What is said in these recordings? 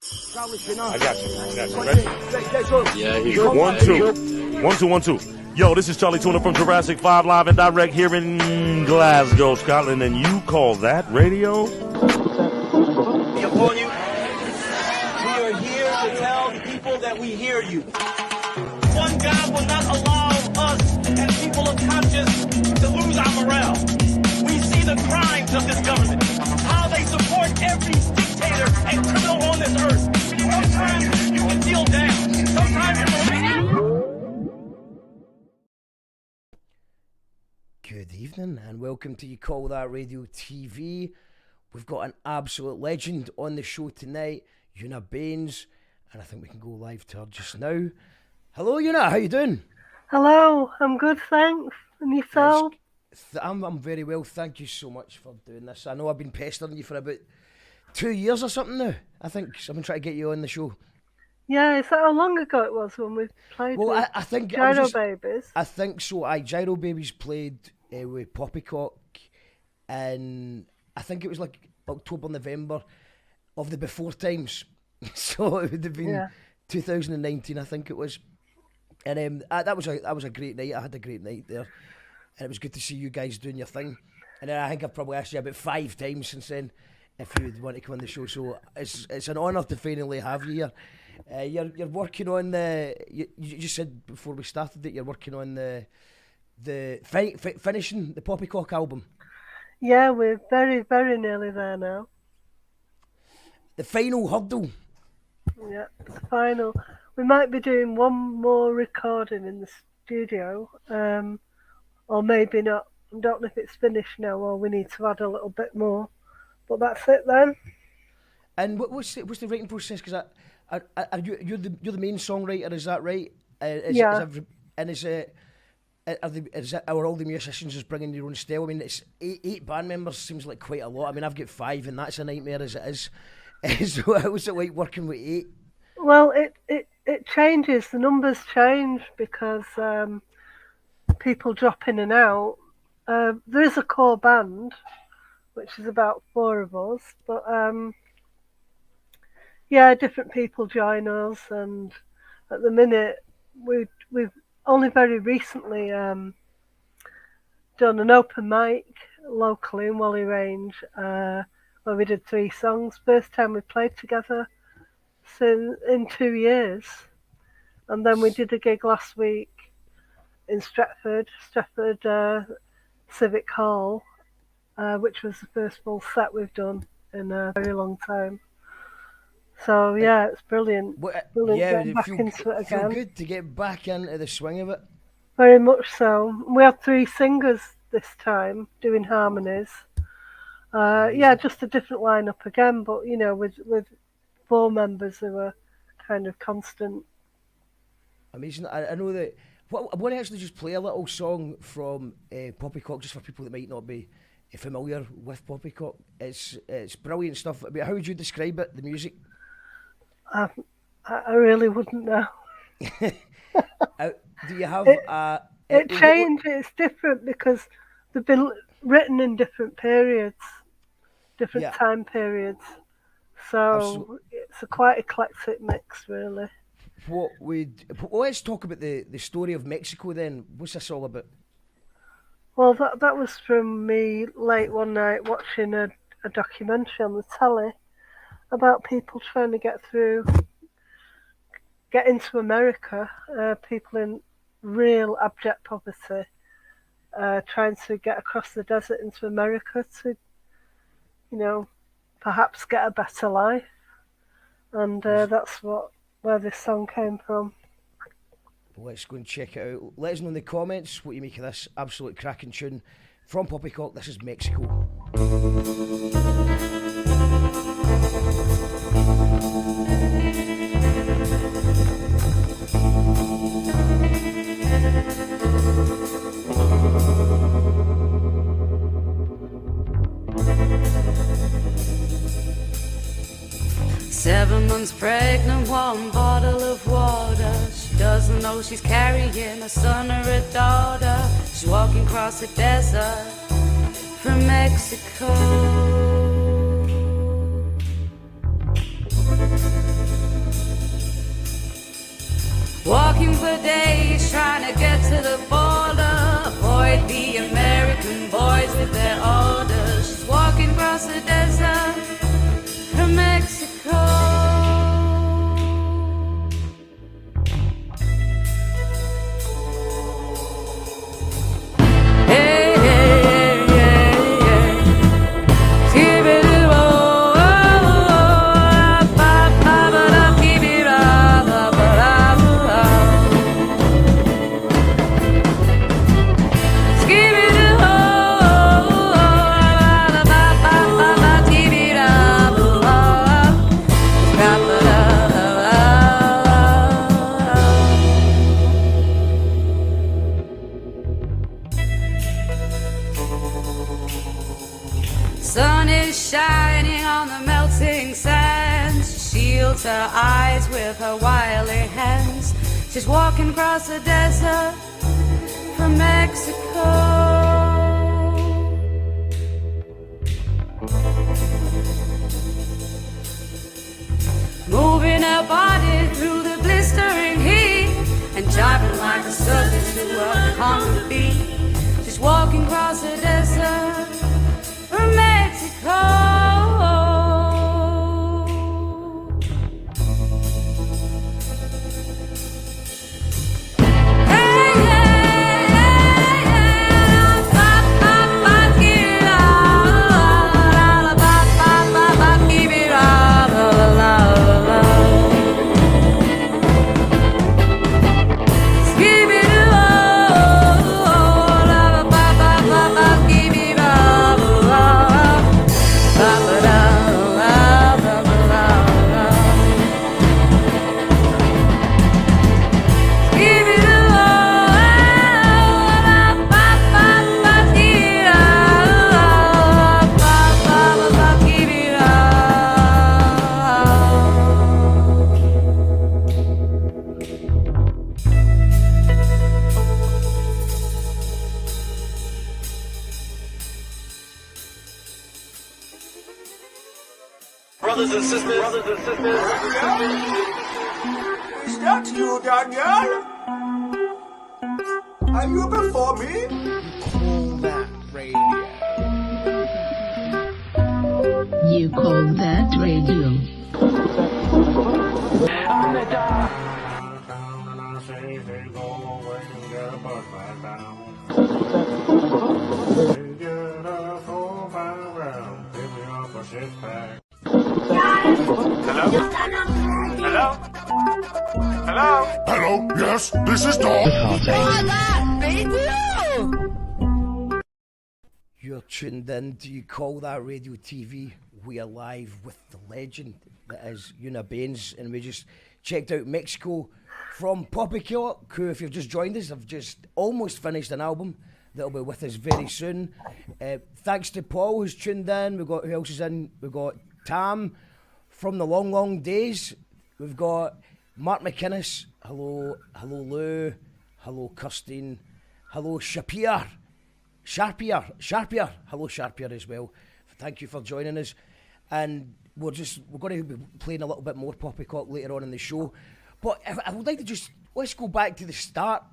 I got you. Ready? Yeah, he's 1, 2. 1, 2, 1, 2. Yo, this is Charlie Tuna from Jurassic 5 live and direct here in Glasgow, Scotland, and you call that radio? Upon you, we are here to tell the people that we hear you. One God will not allow us as people of conscience to lose our morale. We see the crimes of this government, how they support every dictator and criminal on this earth. Sometimes you can feel down. Sometimes Good evening and welcome to You Call That Radio TV. We've got an absolute legend on the show tonight, Euna Baines, and I think we can go live to her just now. Hello Euna, how you doing? Hello, I'm good, thanks. And yourself? I'm very well, thank you so much for doing this. I know I've been pestering you for about 2 years or something now. I think I've been trying to get you on the show. Yeah, is that how long ago it was when we played with I think Gyro Babies? I think so. Gyro Babies played with Poppycock, and I think it was like October, November of the before times. So it would have been 2019, I think it was. And that was a great night. I had a great night there, and it was good to see you guys doing your thing. And then I think I've probably asked you about 5 times since then if you would want to come on the show. So it's an honour to finally have you here. You're working on the. You just said before we started that you're working on finishing the Poppycock album. Yeah, we're very, very nearly there now. The final hurdle. Yeah, it's the final. We might be doing one more recording in the studio, or maybe not. I don't know if it's finished now or we need to add a little bit more. But that's it then. And what's the writing process? Because you're the main songwriter, is that right? Yeah. Are all the musicians just bringing your own style? I mean, it's eight band members seems like quite a lot. I mean, I've got 5 and that's a nightmare as it is. So how was it like working with 8? Well, it changes. The numbers change because people drop in and out. There is a core band, which is about 4 of us, but different people join us, and at the minute we've only very recently done an open mic locally in Whalley Range where we did 3 songs. First time we played together in 2 years, and then we did a gig last week in Stratford Civic Hall, which was the first full set we've done in a very long time. So yeah, it's brilliant. Brilliant getting back into it again. Feel good to get back into the swing of it. Very much so. We had 3 singers this time doing harmonies. Just a different lineup again, but you know, with 4 members who were kind of constant. Amazing. I know that. I want to actually just play a little song from Poppycock, just for people that might not be familiar with Poppycock. It's brilliant stuff. I mean, how would you describe it, the music? I really wouldn't know. Do you have it changes? It's different because they've been written in different periods, different time periods. So it's a quite eclectic mix, really. Let's talk about the story of Mexico then. What's this all about? Well, that was from me late one night watching a documentary on the telly about people trying to get into America, people in real abject poverty, trying to get across the desert into America to, you know, perhaps get a better life. And that's where this song came from. Let's go and check it out. Let us know in the comments what you make of this absolute cracking tune from Poppycock. This is Mexico. 7 months pregnant, 1 bottle of water. She doesn't know she's carrying a son or a daughter. She's walking across the desert from Mexico. walking for days trying to get to the border, avoid the American boys with their orders. She's walking across the desert from Mexico. Sun is shining on the melting sands. She shields her eyes with her wily hands. She's walking across the desert from Mexico. Moving her body through the blistering heat and jiving like a circus to a conga beat. She's walking across the desert from Mexico. Brothers and sisters. Is that you, Daniel? Are you before me? You call that radio? Hello? Hello, yes, this is Dog. You're tuned in to You Call That Radio TV. We are live with the legend that is Euna Baines, and we just checked out Mexico from Poppycock, who, if you've just joined us, have just almost finished an album that'll be with us very soon. Thanks to Paul, who's tuned in. We've got, who else is in? We've got Tam from the Long Long Days. We've got Mark McInnes. Hello Lou. Hello Kirsten. Hello Sharpier. Hello Sharpier as well. Thank you for joining us. And we're going to be playing a little bit more Poppycock later on in the show. But I would like to let's go back to the start.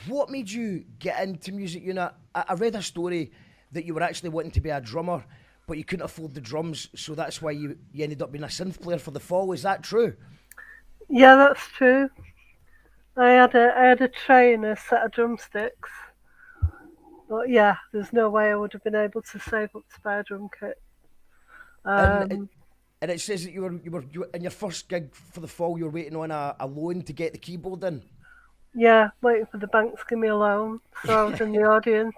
What made you get into music, Euna? I read a story that you were actually wanting to be a drummer, but you couldn't afford the drums, so that's why you ended up being a synth player for the fall. Is that true? Yeah, that's true. I had a tray and a set of drumsticks. But yeah, there's no way I would have been able to save up to buy a drum kit. And it says that you were in your first gig for the fall, you were waiting on a loan to get the keyboard in. Yeah, waiting for the bank to give me a loan, so I was in the audience.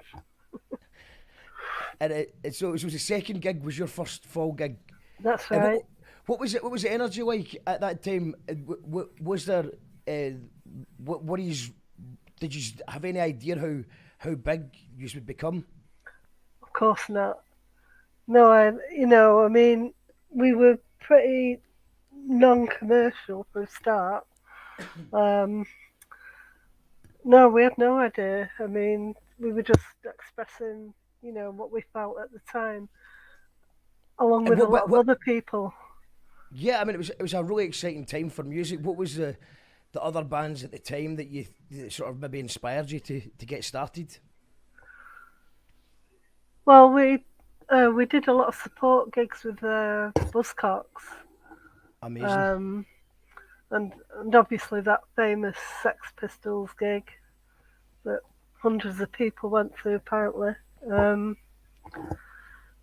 And so it was the second gig was your first fall gig. That's right. What was it? What was the energy like at that time? Was there? Did you have any idea how big you would become? Of course not. No, I mean, we were pretty non-commercial for a start. No, we had no idea. I mean, we were just expressing, what we felt at the time, along with a lot of other people. Yeah, I mean, it was a really exciting time for music. What was the the other bands at the time that sort of maybe inspired you to get started? Well, we did a lot of support gigs with Buzzcocks, Amazing. and obviously that famous Sex Pistols gig that hundreds of people went to apparently.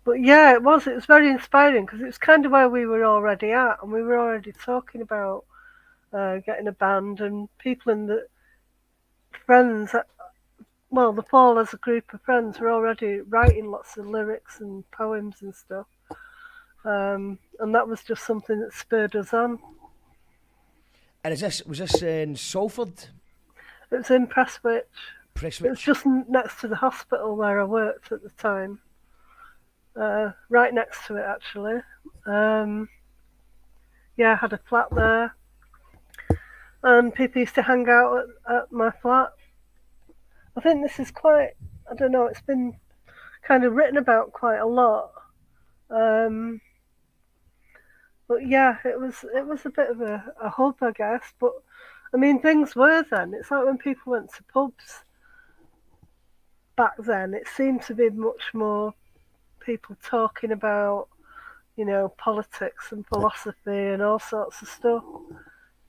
But yeah, it was very inspiring because it was kind of where we were already at, and we were already talking about getting a band, and people in the friends. Well, the Fall as a group of friends were already writing lots of lyrics and poems and stuff, and that was just something that spurred us on. And was this in Salford? It was in Prestwich. It was Prestwich? just next to the hospital where I worked at the time. Right next to it, actually. Yeah, I had a flat there, and people used to hang out at my flat. I think this is quite, I don't know, it's been kind of written about quite a lot. But yeah, it was a bit of a hub, I guess. But I mean, things were then. It's like when people went to pubs back then, it seemed to be much more people talking about, politics and philosophy and all sorts of stuff.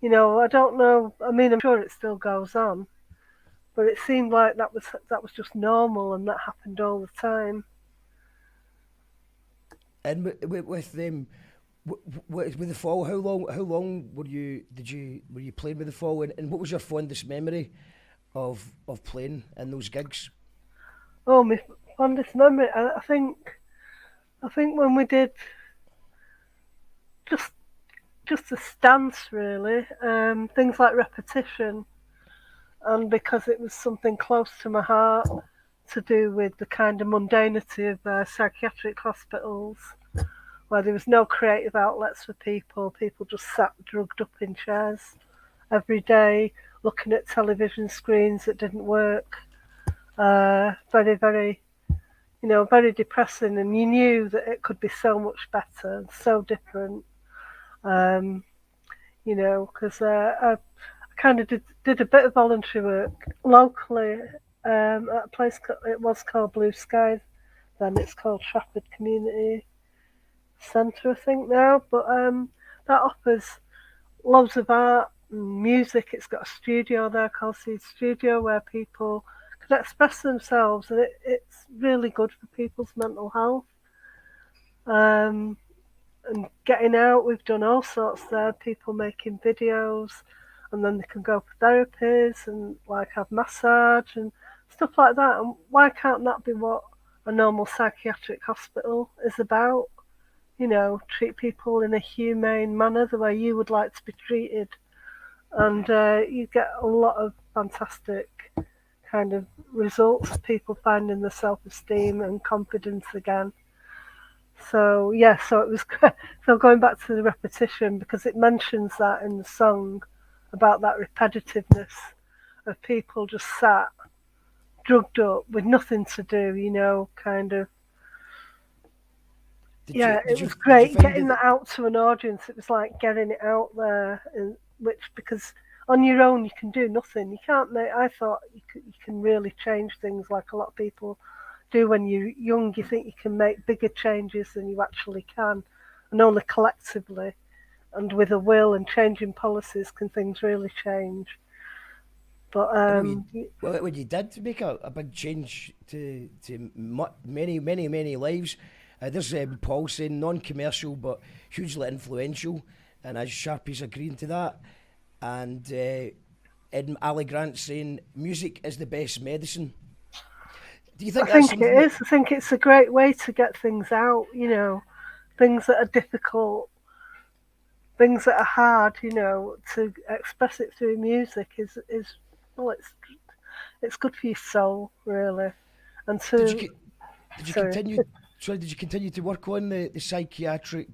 I don't know. I mean, I'm sure it still goes on, but it seemed like that was just normal, and that happened all the time. And with them, with the Fall, how long were you playing with the Fall, and what was your fondest memory of playing in those gigs? Oh, my fondest memory. I think when we did just a stance, really, things like Repetition, and because it was something close to my heart to do with the kind of mundanity of psychiatric hospitals, where there was no creative outlets for people. People just sat drugged up in chairs every day, looking at television screens that didn't work. Very, very, very depressing. And you knew that it could be so much better and so different. Because I kind of did a bit of voluntary work locally at a place, it was called Blue Sky, then it's called Trafford Community Centre, I think now, but that offers loads of art and music. It's got a studio there called Seed Studio where people can express themselves, and it's really good for people's mental health. And getting out, we've done all sorts there, people making videos, and then they can go for therapies and have massage and stuff like that. And why can't that be what a normal psychiatric hospital is about? Treat people in a humane manner, the way you would like to be treated. And you get a lot of fantastic kind of results, people finding their self-esteem and confidence again. So, yeah, so it was, so going back to the Repetition, because it mentions that in the song about that repetitiveness of people just sat, drugged up with nothing to do, kind of. It was great getting that out to an audience. It was like getting it out there, because on your own you can do nothing. You can't make. I thought you can really change things like a lot of people do when you're young. You think you can make bigger changes than you actually can, and only collectively and with a will and changing policies can things really change. But when you did make a big change to many lives. There's Paul saying non-commercial but hugely influential, and as Sharpie's agreeing to that. And Ali Grant saying music is the best medicine. Do you think I think it is. I think it's a great way to get things out, things that are difficult, things that are hard, to express it through music is well, it's good for your soul, really. And did you continue? Sorry, did you continue to work on the psychiatric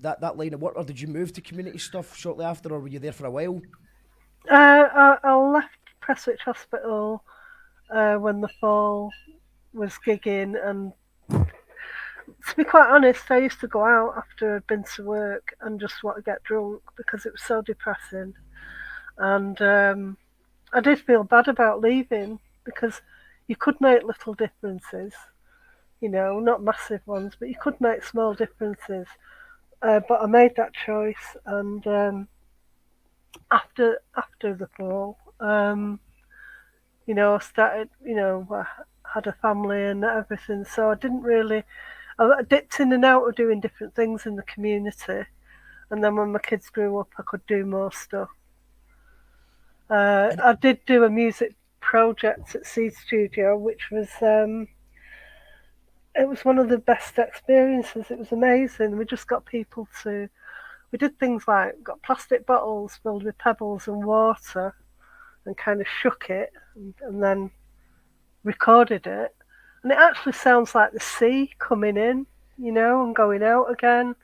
that line of work, or did you move to community stuff shortly after, or were you there for a while? I left Prestwich Hospital when the Fall was gigging, and to be quite honest, I used to go out after I'd been to work and just want to get drunk because it was so depressing. And I did feel bad about leaving because you could make little differences, not massive ones, but you could make small differences. But I made that choice, and after the fall, I started, I had a family and everything, so I didn't really. I dipped in and out of doing different things in the community, and then when my kids grew up, I could do more stuff. I did do a music project at Seed Studio, which was it was one of the best experiences. It was amazing. We just got people to. We did things like got plastic bottles filled with pebbles and water, and kind of shook it, and then recorded it, and it actually sounds like the sea coming in, and going out again,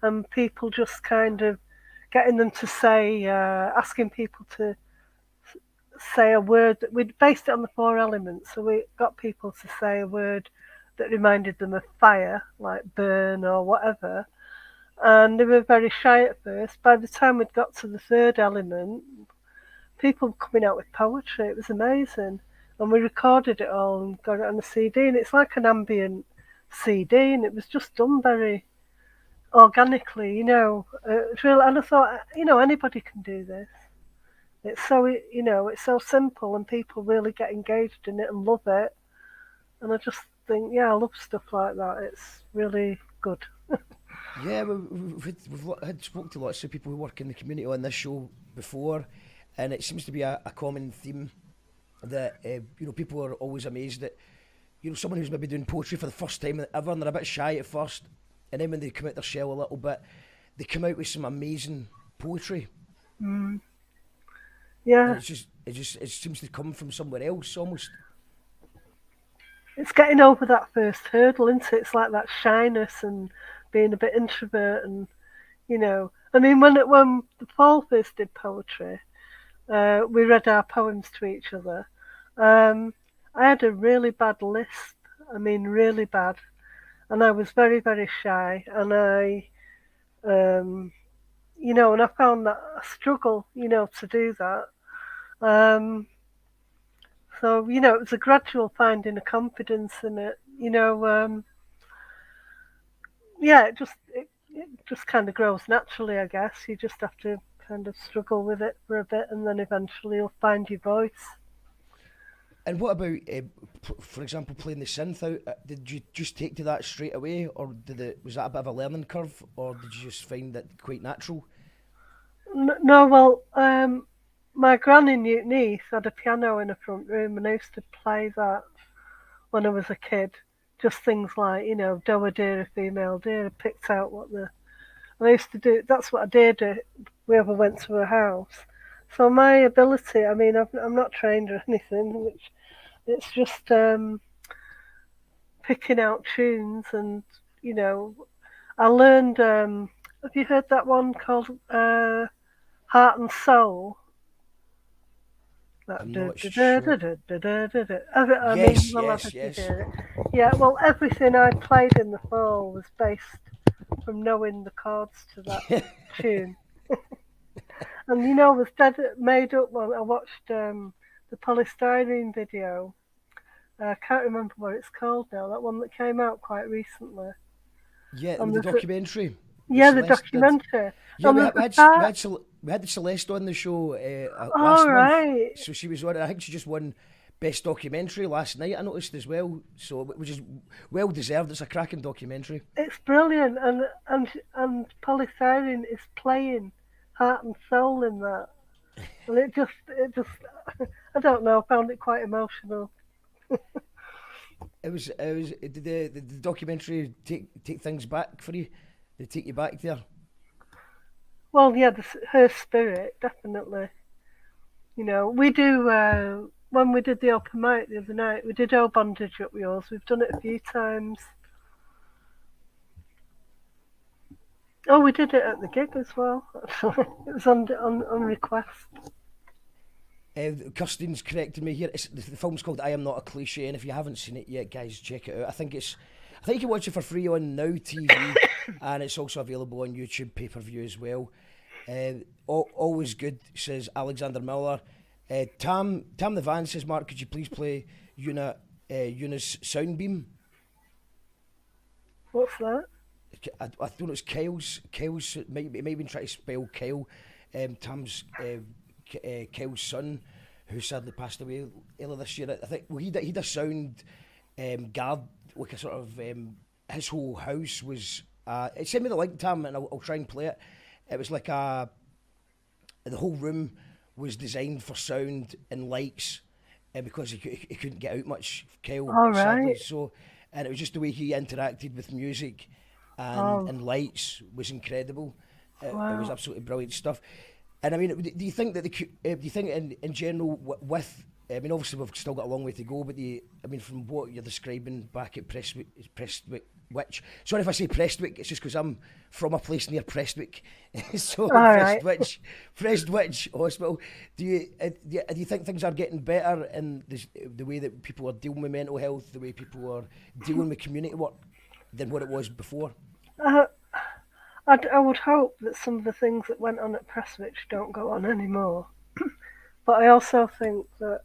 and people just kind of getting them to say, asking people to say a word that we'd based it on the 4 elements, so we got people to say a word that reminded them of fire, like burn or whatever, and they were very shy at first. By the time we'd got to the 3rd element, people were coming out with poetry. It was amazing. And we recorded it all and got it on a CD, and it's like an ambient CD, and it was just done very organically, It's really, and I thought, anybody can do this. It's so, it's so simple, and people really get engaged in it and love it. And I just think, I love stuff like that. It's really good. Yeah, we've had spoke to lots of people who work in the community on this show before, and it seems to be a common theme that people are always amazed that someone who's maybe doing poetry for the first time ever, and they're a bit shy at first, and then when they come out their shell a little bit, they come out with some amazing poetry. Yeah, and it seems to come from somewhere else almost. It's getting over that first hurdle, isn't it? It's like that shyness and being a bit introvert, and I mean, when the Paul first did poetry, we read our poems to each other. I had a really bad lisp. I mean, really bad, and I was very, very shy, and and I found that a struggle, to do that. So it was a gradual finding of confidence in it. It just kind of grows naturally, I guess. You just have to kind of struggle with it for a bit, and then eventually you'll find your voice. And what about, for example, playing the synth out? Did you just take to that straight away, or was that a bit of a learning curve, or did you just find that quite natural? No, well, my granny niece had a piano in her front room, and I used to play that when I was a kid. Just things like, do a dear, a female dear. I picked out and I used to do. That's what I did if we ever went to her house. So my ability, I mean, I'm not trained or anything. It's just picking out tunes, and I learned. Have you heard that one called Heart and Soul? I'm not sure. Yes. Yeah, well, everything I played in the fall was based from knowing the chords to that tune. And it was dead made up when I watched the polystyrene video. I can't remember what it's called now, that one that came out quite recently. Yeah, the documentary. The documentary. Yeah, we had Celeste on the show last month. So she was on, I think she just won Best Documentary last night, I noticed as well. So, which is well deserved. It's a cracking documentary. It's brilliant, and polystyrene is playing Heart and Soul in that. And it just I don't know, I found it quite emotional. Did the documentary take things back for you? Did it take you back there? Well, yeah, her spirit, definitely. We do, when we did the open mic the other night, we did our bondage up yours. We've done it a few times. Oh, we did it at the gig as well. It was on request. Kirsten's correcting me here. The film's called I Am Not a Cliche, and if you haven't seen it yet, guys, check it out. I think you can watch it for free on Now TV, and it's also available on YouTube pay-per-view as well. Always good, says Alexander Miller. Tam the Van says, Mark, could you please play Euna's Soundbeam? What's that? I thought it was Kyle's. It might have been trying to spell Kyle. Tam's Kyle's son, who sadly passed away earlier this year. I think he did a sound guard, like a sort of his whole house was. Send me the link, Tam, and I'll try and play it. It was like the whole room was designed for sound and lights, because he couldn't get out much. Kyle, sadly. Right. So, and it was just the way he interacted with music and lights was incredible. It was absolutely brilliant stuff. And I mean, do you think that do you think in general with? I mean, obviously we've still got a long way to go, but from what you're describing back at Prestwick, sorry if I say Prestwick, it's just because I'm from a place near Prestwick, so Prestwich Hospital. Do you think things are getting better in the way that people are dealing with mental health, the way people are dealing with community work, than what it was before? I would hope that some of the things that went on at Prestwich don't go on anymore. But I also think that,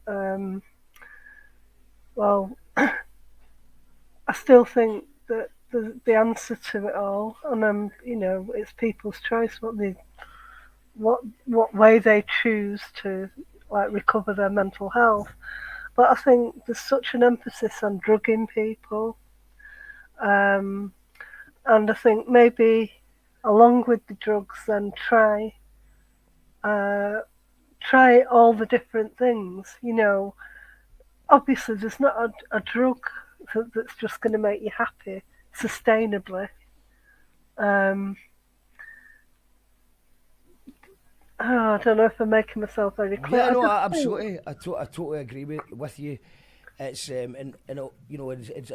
I still think that the answer to it all, and it's people's choice what way they choose to recover their mental health. But I think there's such an emphasis on drugging people, and I think maybe along with the drugs, then try all the different things. Obviously there's not a drug that's just going to make you happy sustainably. I don't know if I'm making myself very clear. Yeah, no, absolutely. I totally agree with you. It's and a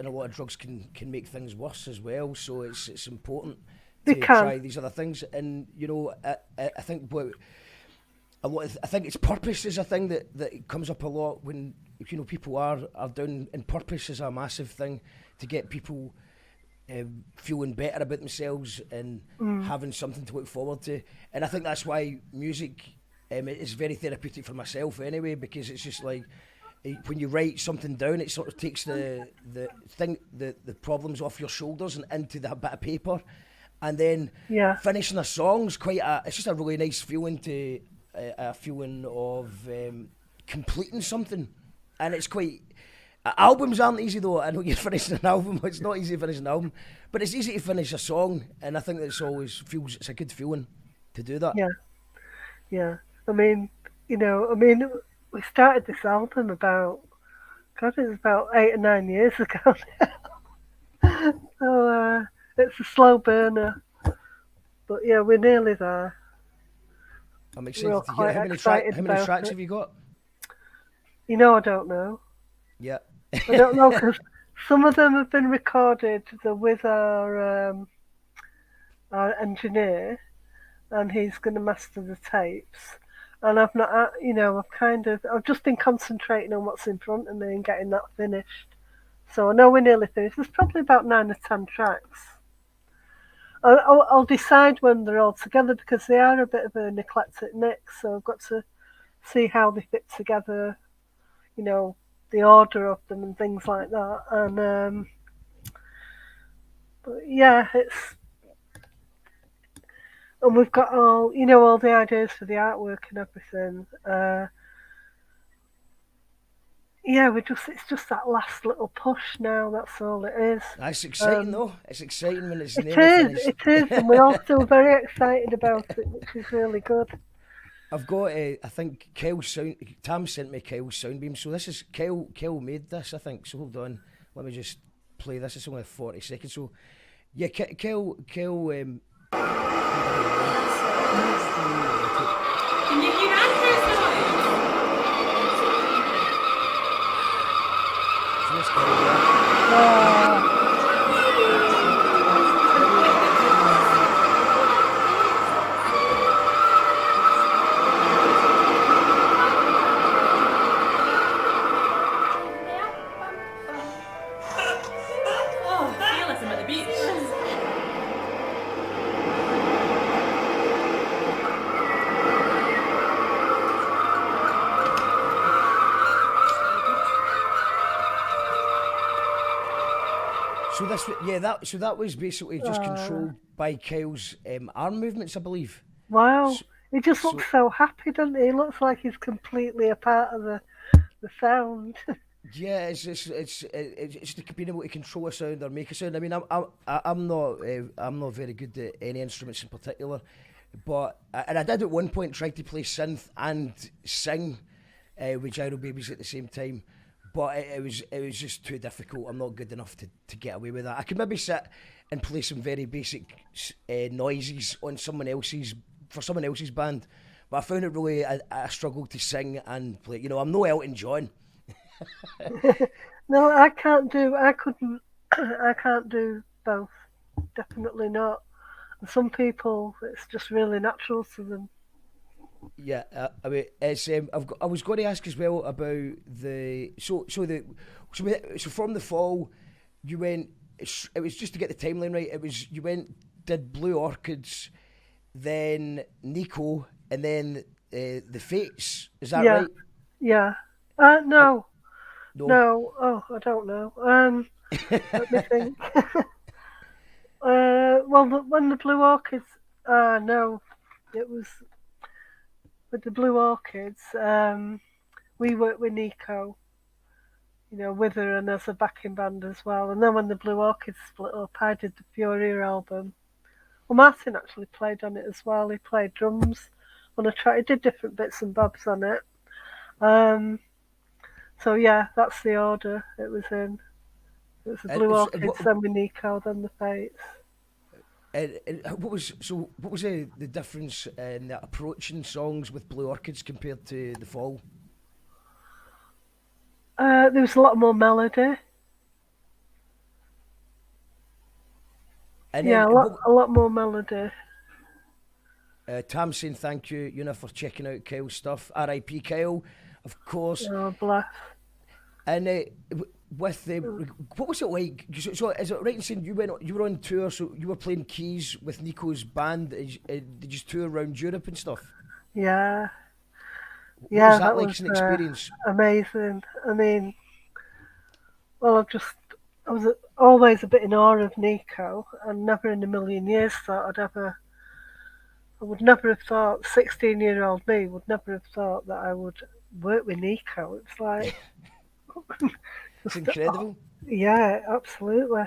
lot of drugs can make things worse as well. So it's important to try these other things. And I think I think it's purpose is a thing that comes up a lot when people are down, and purpose is a massive thing to get people feeling better about themselves and having something to look forward to. And I think that's why music is very therapeutic for myself anyway, because it's just like when you write something down, it sort of takes the problems off your shoulders and into that bit of paper, and then finishing a song's it's just a really nice feeling to a feeling of completing something. And it's quite albums aren't easy though. I know you're finishing an album, it's not easy to finish an album, but it's easy to finish a song, and I think that it's a good feeling to do that. Yeah. I mean, we started this album about 8 or 9 years ago now. So it's a slow burner, but yeah, we're nearly there. I'm excited to hear how many tracks have you got? I don't know. Yeah. I don't know, because some of them have been recorded with our engineer, and he's going to master the tapes. And I've not, I've just been concentrating on what's in front of me and getting that finished. So I know we're nearly finished. There's probably about 9 or 10 tracks. I'll decide when they're all together, because they are a bit of an eclectic mix. So I've got to see how they fit together, the order of them and things like that. And but yeah, and we've got all the ideas for the artwork and everything. It's just that last little push now. That's all it is. That's exciting though. It's exciting when it's nearly finished. It is, and we're all still very excited about it, which is really good. I've got, I think Tam sent me Kyle's Soundbeam, so this is Kyle made this, I think, so hold on, let me just play this, it's only 40 seconds, so, yeah, Kyle, Can you hear So this, so that was basically just controlled by Kyle's arm movements, I believe. Wow. So, He just looks so happy, doesn't he? He looks like he's completely a part of the sound. yeah, it's just being able to control a sound or make a sound. I mean, I'm not very good at any instruments in particular, but I did at one point try to play synth and sing with Gyro Babies at the same time. But it was just too difficult. I'm not good enough to get away with that. I could maybe sit and play some very basic noises on someone else's band, but I found it really a struggle to sing and play. You know, I'm no Elton John. No, I couldn't. I can't do both. Definitely not. And some people, it's just really natural to them. Yeah, I mean, it's. I was going to ask as well about so from the fall, you went. It was just to get the timeline right. It was you did Blue Orchids, then Nico, and then the Fates. Is that right? Yeah. No. No. Oh, I don't know. Let me think. When the Blue Orchids. No, it was. With the Blue Orchids, we worked with Nico, you know, with her and as a backing band as well. And then when the Blue Orchids split up, I did the Furia album. Well, Martin actually played on it as well. He played drums on a track. He did different bits and bobs on it. So yeah, that's the order it was in. It was the Blue Orchids, then with Nico, then the Fates. What was the difference in the approaching songs with Blue Orchids compared to the Fall? There was a lot more melody. And yeah, a lot more melody. Tam saying thank you, Euna, for checking out Kyle's stuff. R.I.P. Kyle, of course. Oh, bless. And with what was it like? So is it right in saying you were on tour? So you were playing keys with Nico's band. Did you tour around Europe and stuff? Yeah. What was that like as an experience? Amazing. I mean, well, I was always a bit in awe of Nico, and never in a million years thought I would never have thought, 16-year-old me would never have thought that I would work with Nico. It's like. It's incredible. Yeah, absolutely.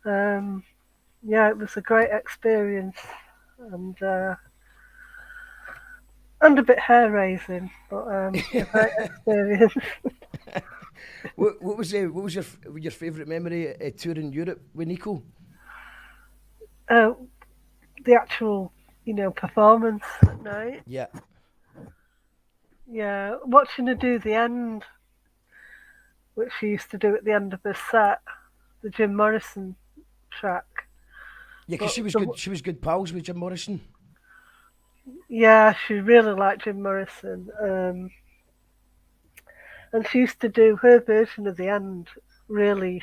Yeah, it was a great experience, and a bit hair raising, but a great experience. What was your favourite memory touring Europe with Nico? The actual, performance at night. Yeah. Yeah, watching her do the end, which she used to do at the end of her set, the Jim Morrison track. Yeah, because she was good. She was good pals with Jim Morrison. Yeah, she really liked Jim Morrison, and she used to do her version of the end. Really,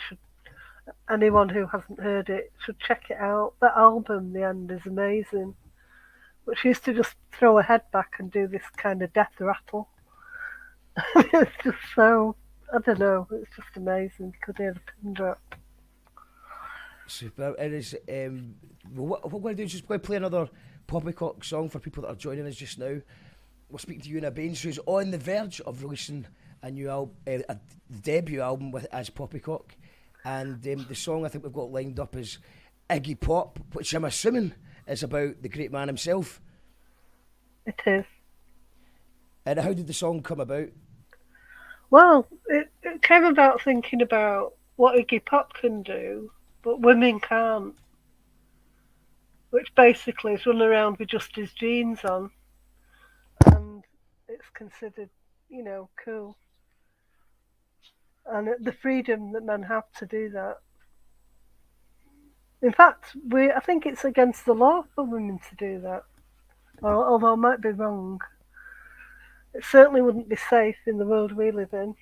anyone who hasn't heard it should check it out. That album, The End, is amazing. But she used to just throw her head back and do this kind of death rattle. It's just so. I don't know, it's just amazing. Could hear the pin drop. Super. It is. What we're going to do is just going to play another Poppycock song for people that are joining us just now. We're speaking to Euna Baines, who's on the verge of releasing a new album, a debut album as Poppycock. And the song I think we've got lined up is Iggy Pop, which I'm assuming is about the great man himself. It is. And how did the song come about? Well, it came about thinking about what Iggy Pop can do, but women can't. Which basically is run around with just his jeans on. And it's considered, cool. And the freedom that men have to do that. In fact, I think it's against the law for women to do that. Although I might be wrong. It certainly wouldn't be safe in the world we live in.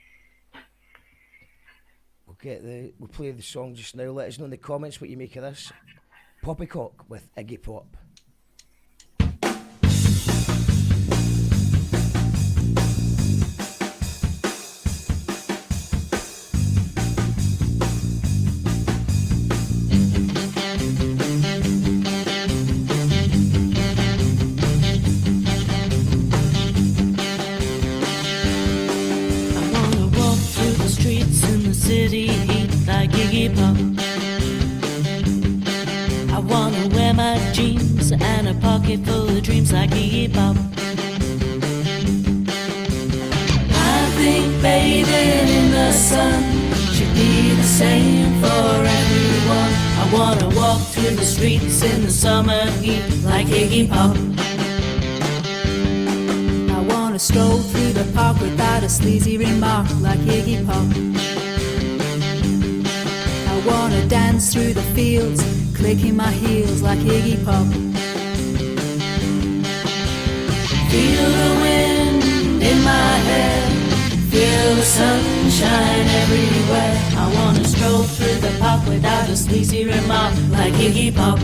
We'll play the song just now. Let us know in the comments what you make of this. Poppycock with Iggy Pop. a pocket full of dreams like Iggy Pop. I think bathing in the sun should be the same for everyone. I wanna walk through the streets in the summer heat like Iggy Pop. I wanna stroll through the park without a sleazy remark like Iggy Pop. I wanna dance through the fields, clicking my heels like Iggy Pop. Feel the wind in my hair, feel the sunshine everywhere. I wanna stroll through the park without a sleazy remark like Iggy Pop.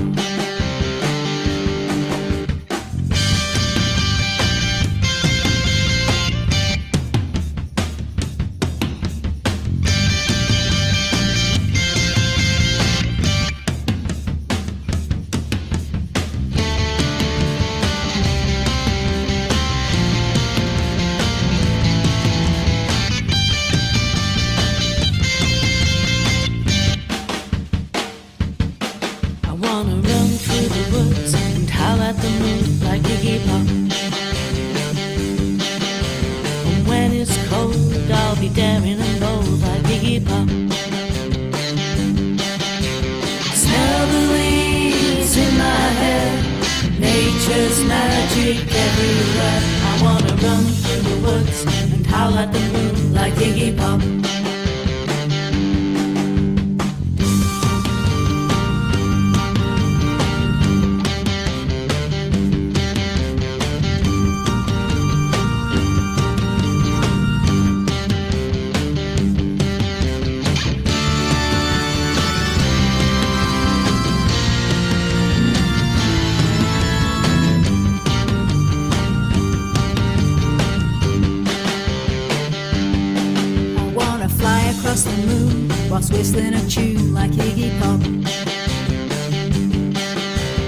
Whistling a tune like Iggy Pop.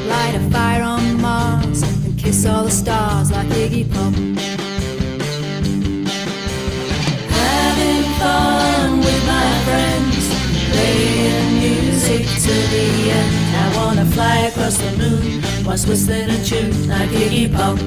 Light a fire on Mars and kiss all the stars like Iggy Pop. Having fun with my friends, playing music to the end. I wanna fly across the moon whilst whistling a tune like Iggy Pop.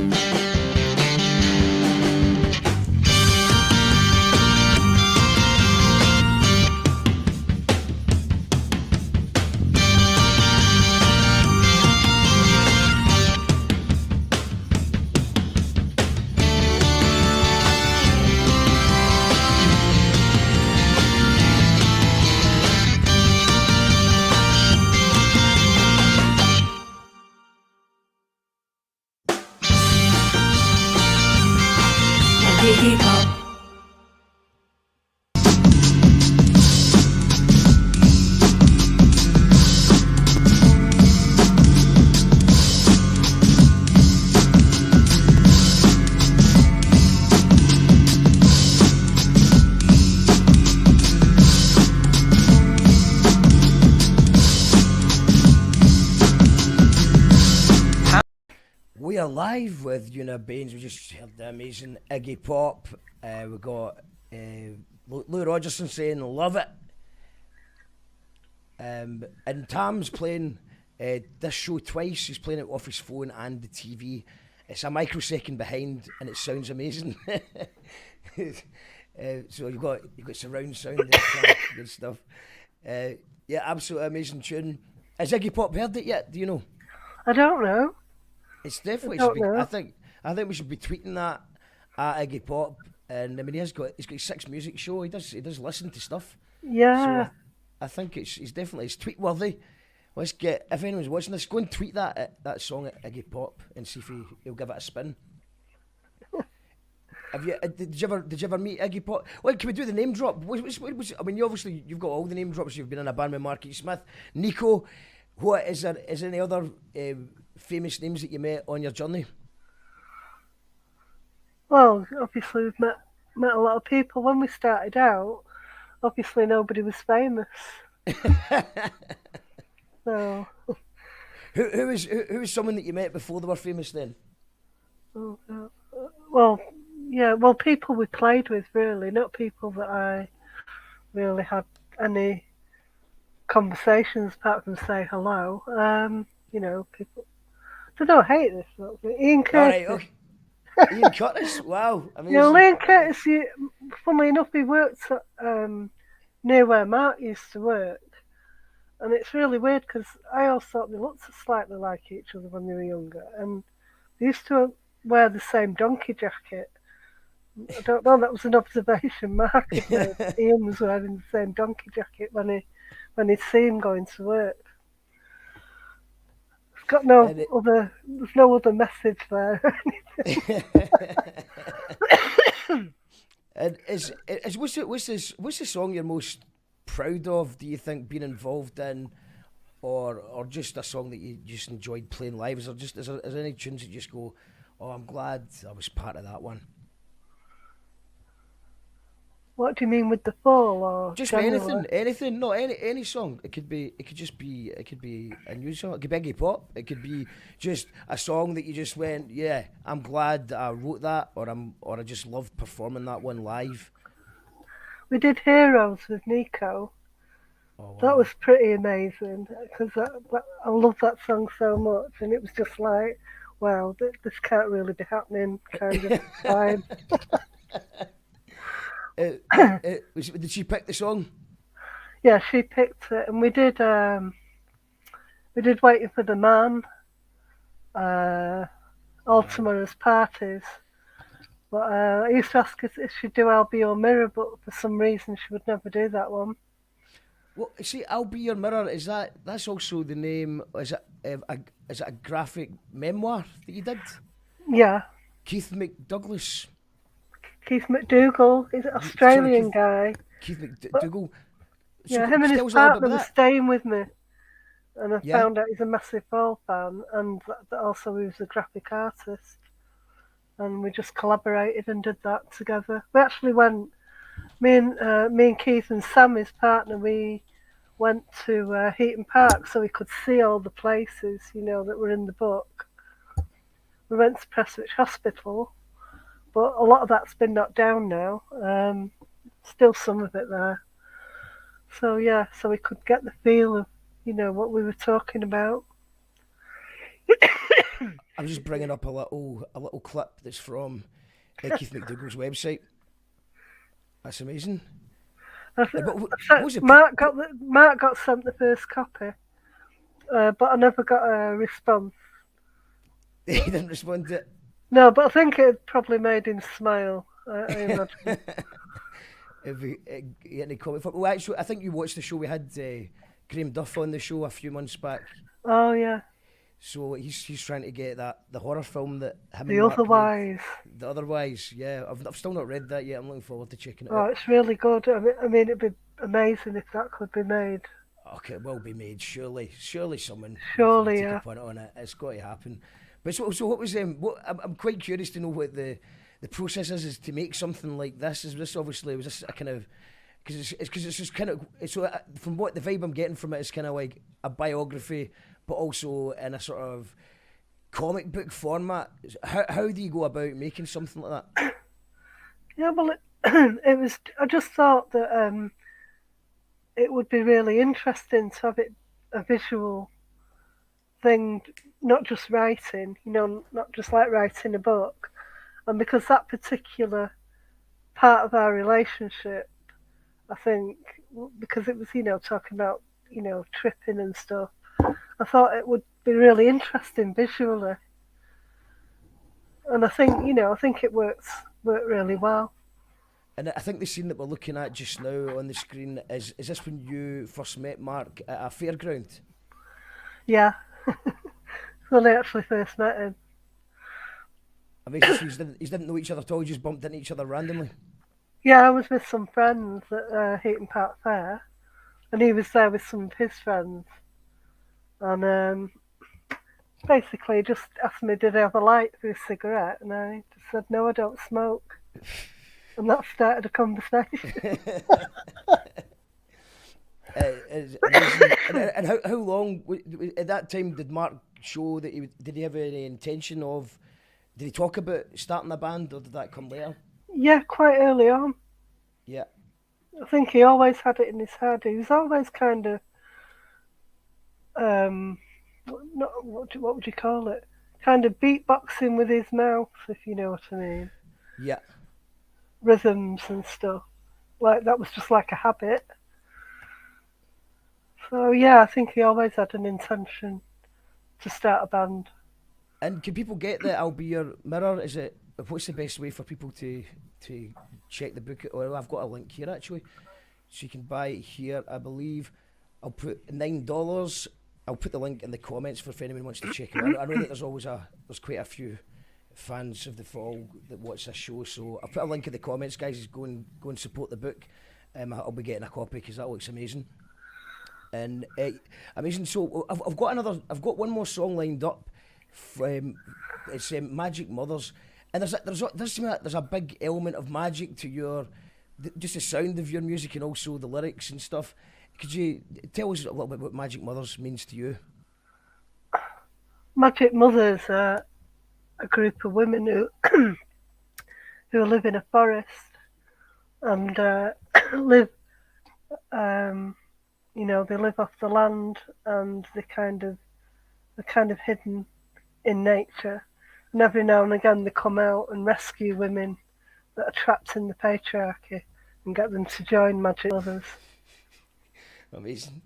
Iggy Pop. We are live with Euna, Baines. We just heard the amazing Iggy Pop. We got Lou Rogerson saying love it. And Tam's playing this show twice. He's playing it off his phone and the TV. It's a microsecond behind and it sounds amazing. So you've got surround sound and good stuff. Yeah, absolutely amazing tune. Has Iggy Pop heard it yet? Do you know? I don't know. It's definitely should be, I think we should be tweeting that at Iggy Pop. And I mean he's got his 6 music show. He does listen to stuff. Yeah. So I think it's definitely tweet worthy. Let's get, if anyone's watching this, go and tweet that song at Iggy Pop and see if he'll give it a spin. Have you did you ever meet Iggy Pop? Well, can we do the name drop? I mean, you've got all the name drops. You've been in a band with Marky Smith, Nico. What is there any other famous names that you met on your journey? Well, obviously we've met a lot of people. When we started out, obviously nobody was famous. So who was someone that you met before they were famous then? Well, people we played with, really, not people that I really had any conversations apart from say hello. People I don't hate this song. Ian Curtis. All right, okay. Ian Curtis, wow, amazing. Ian Curtis, funnily enough, he worked near where Mark used to work. And it's really weird because I always thought they looked slightly like each other when they were younger. And they used to wear the same donkey jacket. I don't know, that was an observation Mark had made. Ian was wearing the same donkey jacket when he'd see him going to work. It's got there's no other message there or anything. And what's the song you're most proud of, do you think, being involved in, or just a song that you just enjoyed playing live? Is there any tunes that you just go, oh, I'm glad I was part of that one? What do you mean with the fall, or just generally? anything? No, any song. It could be a new song. It could be Iggy Pop. It could be just a song that you just went, yeah, I'm glad that I wrote that, or I just loved performing that one live. We did Heroes with Nico. Oh, wow. That was pretty amazing because I love that song so much, and it was just like, wow, this can't really be happening kind of time. Did she pick the song? Yeah, she picked it, and we did Waiting for the Man, All Tomorrow's Parties. But I used to ask her if she'd do I'll Be Your Mirror, but for some reason she would never do that one. Well, see, I'll Be Your Mirror, that's also the name, is it a graphic memoir that you did? Yeah. Keith McDougall. He's an Australian guy. Keith McDougall. So him and his partner were staying with me, and I found out he's a massive Fall fan, and that also he was a graphic artist, and we just collaborated and did that together. We actually went, me and Keith and Sam, his partner, we went to Heaton Park so we could see all the places, that were in the book. We went to Prestwich Hospital, but a lot of that's been knocked down now. Still some of it there. So so we could get the feel of, what we were talking about. I'm just bringing up a little clip that's from Keith McDougall's website. That's amazing. Mark got sent the first copy, but I never got a response. He didn't respond to it? No, but I think it probably made him smile. I imagine. If he had any comment? Well, actually, I think you watched the show. We had Graham Duff on the show a few months back. Oh yeah. So he's trying to get the horror film that him The and Mark Otherwise. made. The Otherwise, yeah. I've still not read that yet. I'm looking forward to checking it out. Oh, it's really good. I mean, it'd be amazing if that could be made. Okay, it will be made, surely. Surely someone will take a punt on it. It's got to happen. But so what was I'm quite curious to know what the process is to make something like this. Was this a kind of, because it's just kind of, so from what the vibe I'm getting from it is kind of like a biography, but also in a sort of comic book format. How do you go about making something like that? Yeah, well, it was. I just thought that it would be really interesting to have it a visual thing, not just writing. Not just like writing a book. And because that particular part of our relationship, I think, because it was, talking about, tripping and stuff, I thought it would be really interesting visually. And I think it worked really well. And I think the scene that we're looking at just now on the screen is this when you first met Mark at a fairground? Yeah. When I actually first met him. I mean, so you didn't know each other at all, you just bumped into each other randomly? Yeah, I was with some friends at Heaton Park Fair, and he was there with some of his friends. And basically just asked me, did I have a light for a cigarette? And I just said, no, I don't smoke. And that started a conversation. And how long, at that time, did Mark show that did he have any intention of, did he talk about starting a band, or did that come later? Yeah, quite early on. Yeah. I think he always had it in his head. He was always kind of, what would you call it? kind of beatboxing with his mouth, if you know what I mean. Yeah. Rhythms and stuff. Like, that was just like a habit. So, yeah, I think he always had an intention to start a band. And can people get the I'll Be Your Mirror? What's the best way for people to check the book? Well, I've got a link here actually, so you can buy it here. I believe I'll put $9. I'll put the link in the comments for if anyone wants to check it out. I know that there's quite a few fans of the Fall that watch this show, so I'll put a link in the comments, guys. Go and support the book. I'll be getting a copy because that looks amazing. And amazing. So I've got one more song lined up. It's Magic Mothers, and there's a big element of magic to just the sound of your music and also the lyrics and stuff. Could you tell us a little bit what Magic Mothers means to you? Magic Mothers are a group of women who live in a forest and live, they live off the land, and they're kind of hidden in nature. And every now and again they come out and rescue women that are trapped in the patriarchy and get them to join Magic Mothers. Amazing.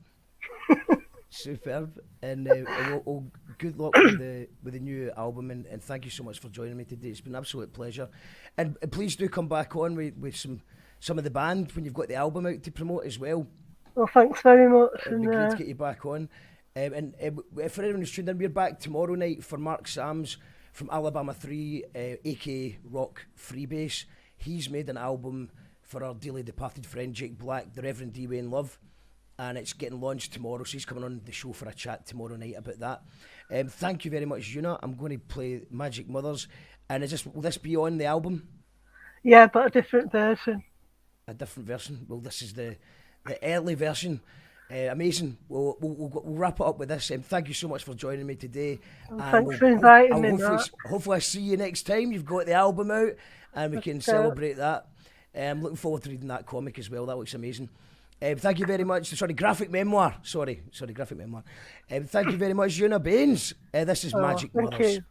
Superb. And good luck with the new album, and thank you so much for joining me today. It's been an absolute pleasure. And please do come back on with some of the band when you've got the album out to promote as well. Well, thanks very much. It'd be great to get you back on. And for anyone who's tuned in, we're back tomorrow night for Mark Sams from Alabama 3, aka Rock Freebase. He's made an album for our dearly departed friend Jake Black, the Reverend D. Wayne Love, and it's getting launched tomorrow, so he's coming on the show for a chat tomorrow night about that. Thank you very much, Euna. I'm going to play Magic Mothers, and will this be on the album? Yeah, but a different version. A different version? Well, this is the early version. Amazing. We'll wrap it up with this. Thank you so much for joining me today. Thanks for inviting me. Hopefully I see you next time. You've got the album out and we can celebrate that. I'm looking forward to reading that comic as well. That looks amazing. Thank you very much. Graphic memoir. Sorry, graphic memoir. Thank you very much, Euna Baines. This is Magic Mothers. Thank you.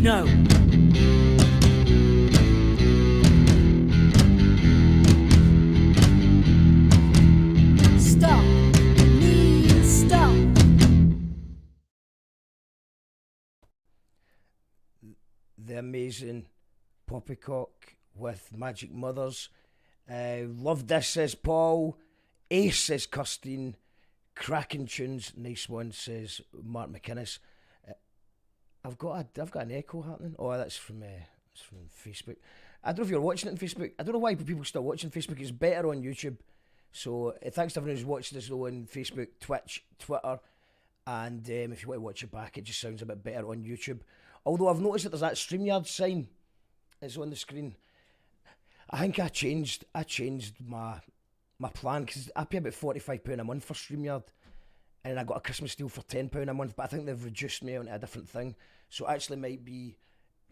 No. Stop. Please stop. The amazing Poppycock with Magic Mothers. Love this, says Paul. Ace, says Kirstine. Cracking tunes, nice one, says Mark McInnes. I've got an echo happening. Oh, that's from Facebook. I don't know if you're watching it on Facebook. I don't know why people still watching Facebook. It's better on YouTube. So thanks to everyone who's watching this though on Facebook, Twitch, Twitter, and if you want to watch it back, it just sounds a bit better on YouTube. Although I've noticed that there's that StreamYard sign. It's on the screen. I think I changed my plan because I pay about £45 a month for StreamYard, and I got a Christmas deal for £10 a month. But I think they've reduced me onto a different thing, so it actually might be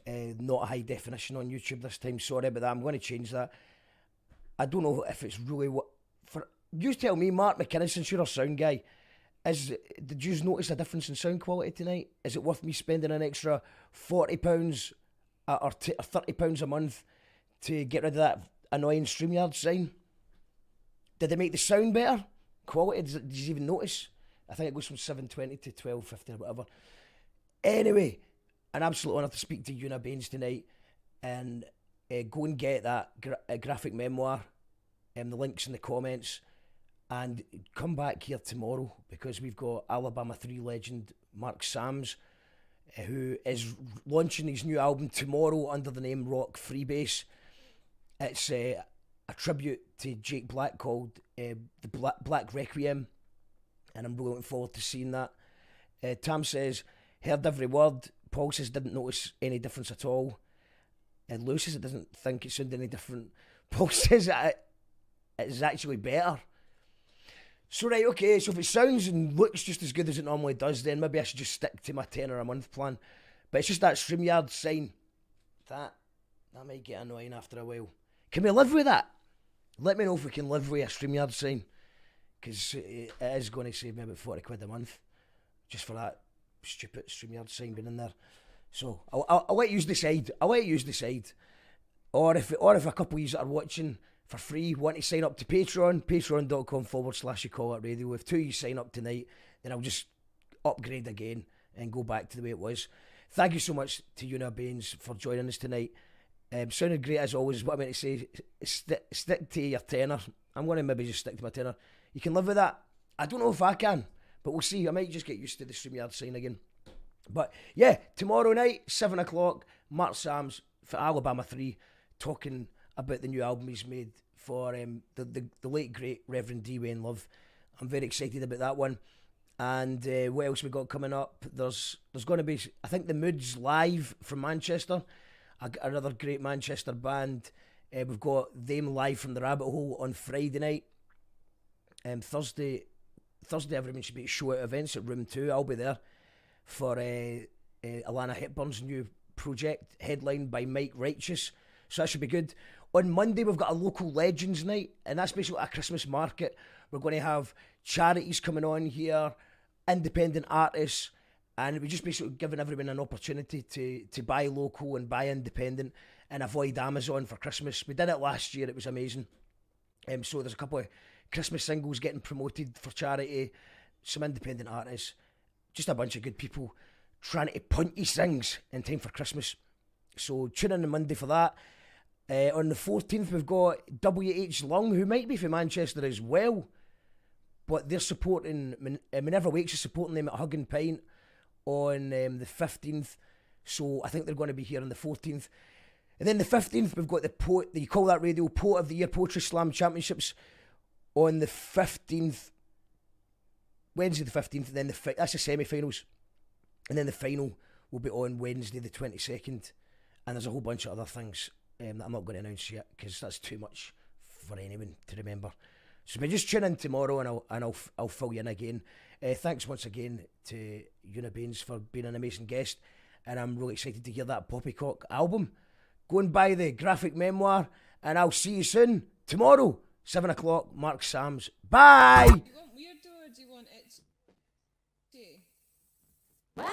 not a high definition on YouTube this time. Sorry about that. I'm going to change that. I don't know if it's really what for. You tell me, Mark McInnes, since you're a sound guy. Did you notice a difference in sound quality tonight? Is it worth me spending an extra £40 or £30 a month to get rid of that annoying StreamYard sign? Did they make the sound better? Quality? Did you even notice? I think it goes from 720 to 1250 or whatever. Anyway, an absolute honour to speak to Euna Baines tonight, and go and get that graphic memoir. The link's in the comments. And come back here tomorrow because we've got Alabama 3 legend Mark Sams, who is launching his new album tomorrow under the name Rock Freebase. It's a tribute to Jake Black called the Black Requiem, and I'm really looking forward to seeing that. Tam says, heard every word. Paul says, didn't notice any difference at all. And Lou says, it doesn't think it sounded any different. Paul says, it's actually better. So right, okay, so if it sounds and looks just as good as it normally does, then maybe I should just stick to my £10 a month plan. But it's just that StreamYard sign. That might get annoying after a while. Can we live with that? Let me know if we can live with a StreamYard sign. Because it is going to save me about £40 a month. Just for that stupid StreamYard sign being in there. So, I'll let you decide. Or if a couple of you that are watching for free want to sign up to Patreon, patreon.com/YouCallItRadio. If 2 of you sign up tonight, then I'll just upgrade again and go back to the way it was. Thank you so much to Euna Baines for joining us tonight. Sounded great as always. What I meant to say, stick to your tenor. I'm going to maybe just stick to my tenor. You can live with that. I don't know if I can, but we'll see. I might just get used to the StreamYard sign again. But yeah, tomorrow night, 7 o'clock, Mark Sams for Alabama 3, talking about the new album he's made for the late great Reverend D. Wayne Love. I'm very excited about that one. And what else we got coming up? There's going to be, I think, the Moods live from Manchester, another great Manchester band. We've got them live from the Rabbit Hole on Friday night. Thursday everyone should be at Show Out Events at Room 2. I'll be there for Alana Hepburn's new project, headlined by Mike Righteous. So that should be good. On Monday, we've got a local legends night, and that's basically a Christmas market. We're going to have charities coming on here, independent artists, and we're just basically giving everyone an opportunity to buy local and buy independent and avoid Amazon for Christmas. We did it last year. It was amazing. So there's a couple of Christmas singles getting promoted for charity, some independent artists, just a bunch of good people trying to punt these things in time for Christmas. So tune in on Monday for that. On the 14th, we've got WH Lung, who might be from Manchester as well, but they're supporting, Minerva Wakes is supporting them at Hug and Pint on the 15th, so I think they're going to be here on the 14th. And then the 15th, we've got the You Call That Radio Poet of the Year Poetry Slam Championships on the 15th, Wednesday the 15th, and then that's the semi-finals. And then the final will be on Wednesday the 22nd, and there's a whole bunch of other things that I'm not going to announce yet because that's too much for anyone to remember. So maybe just tune in tomorrow and I'll fill you in again. Thanks once again to Euna Baines for being an amazing guest, and I'm really excited to hear that Poppycock album. Go and buy the graphic memoir, and I'll see you soon tomorrow, 7 o'clock. Mark Sams. Bye. Do you want weirdo or do you want it? What?